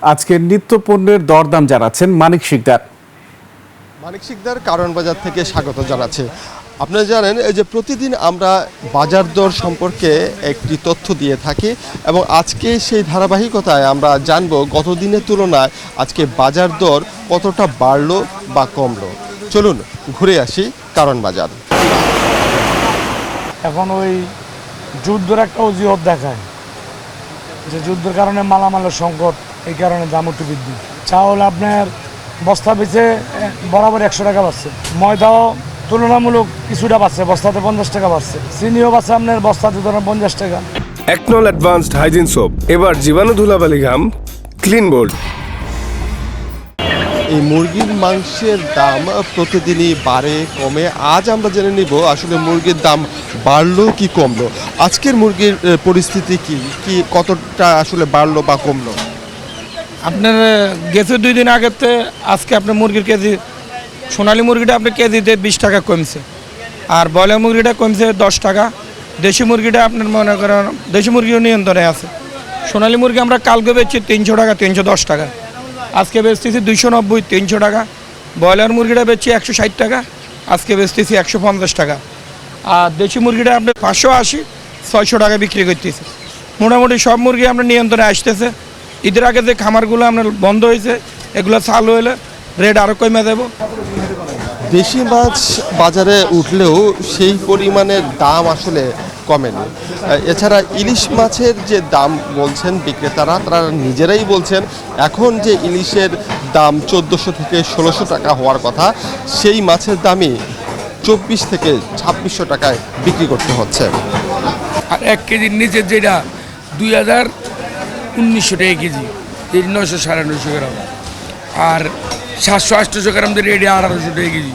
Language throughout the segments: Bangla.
আজকের নিত্য পণ্যের দরদাম জানাচ্ছেন মানিক শিকদার। মানিক শিকদার কারণ বাজার থেকে স্বাগত জানাচ্ছে। আপনারা জানেন এই যে প্রতিদিন আমরা বাজার দর সম্পর্কে একটি তথ্য দিয়ে থাকি এবং আজকে সেই ধারাবাহিকতায় আমরা জানবো গত দিনের তুলনায় আজকে বাজার দর কতটা বাড়লো বা কমলো। চলুন ঘুরে আসি কারণ বাজার। এখন ওই যুদ্ধের একটা অজুহাত দেখায় যে যুদ্ধের কারণে মালামালের সংকট, এই কারণে দাম একটু বৃদ্ধি। চাউল আপনার বস্তা বেচে বরাবর 100 টাকা বাড়ছে, ময়দাও তুলনামূলক কিছুটা বাড়ছে, বস্তাতে 50 টাকা বাড়ছে, চিনিও বাড়ছে আপনার বস্তাতে ধরেন 50 টাকা। একনল অ্যাডভান্সড হাইজিন সোপ এবার জীবাণু ধুলাবালি ঘাম ক্লিন বোল্ড। এই মুরগির মাংসের দাম প্রতিদিনই বাড়ে কমে। আজ আমরা জেনে নিব আসলে মুরগির দাম বাড়লো কি কমলো, আজকের মুরগির পরিস্থিতি কি কতটা আসলে বাড়লো বা কমলো। আপনার গেছে 2 দিন আগেতে আজকে আপনার মুরগির কেজি, সোনালী মুরগিটা আপনার কেজিতে 20 টাকা কমছে, আর ব্রয়লার মুরগিটা কমছে 10 টাকা। দেশি মুরগিটা আপনার মনে করেন দেশি মুরগিও নিয়ন্ত্রণে আছে। সোনালী মুরগি আমরা কালকে বেচছি 300 টাকা, 310 টাকা, আজকে বেচতেছি 290, 300 টাকা। ব্রয়লার মুরগিটা বেচছি 160 টাকা, আজকে বেচতেছি 150 টাকা। আর দেশি মুরগিটা আপনার 580, 600 টাকা বিক্রি করতেছে। মোটামুটি সব মুরগি আমরা নিয়ন্ত্রণে আসতেছে। ঈদের আগে যে খামারগুলো আপনার বন্ধ হয়েছে এগুলো চালু হলে রেট আরও কমে দেবো। দেশি মাছ বাজারে উঠলেও সেই পরিমাণের দাম আসলে কমেনি। এছাড়া ইলিশ মাছের যে দাম বলছেন বিক্রেতারা, তারা নিজেরাই বলছেন এখন যে ইলিশের দাম 1400 থেকে 1600 টাকা হওয়ার কথা, সেই মাছের দামই 24 থেকে 2600 টাকায় বিক্রি করতে হচ্ছে। আর 1 কেজির নিচের যেটা 2100 টাকা কেজি, 900 950 গ্রাম, আর 700 800 গ্রামদের রেডি 1800 টাকা কেজি।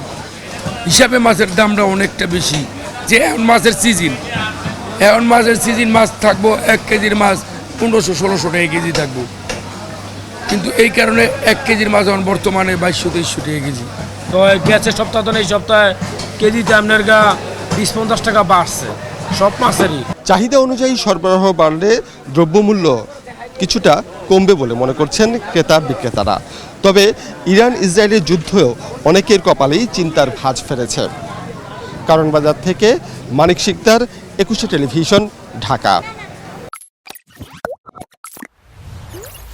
হিসাবে মাছের দামটা অনেকটা বেশি, যে এখন মাছের সিজন, এখন মাছের সিজন মাছ থাকবো 1 কেজির মাছ 1500 1600 টাকা কেজি থাকবো, কিন্তু এই কারণে 1 কেজির মাছ এখন বর্তমানে 2200 2300 টাকা কেজি। তো গেছে সপ্তাহ তো এই সপ্তাহে কেজিতে আপনার 20-50 টাকা বাড়ছে সব মাছেরই। চাহিদা অনুযায়ী সরবরাহ বাড়লে দ্রব্যমূল্য কিছুটা কমবে বলে মনে করছেন ক্রেতা বিক্রেতারা। তবে ইরান ইসরায়েলের যুদ্ধেও অনেকের কপালেই চিন্তার ভাঁজ ফেলেছে। কারণ বাজার থেকে মানিক শিকদার, 21 টেলিভিশন, ঢাকা।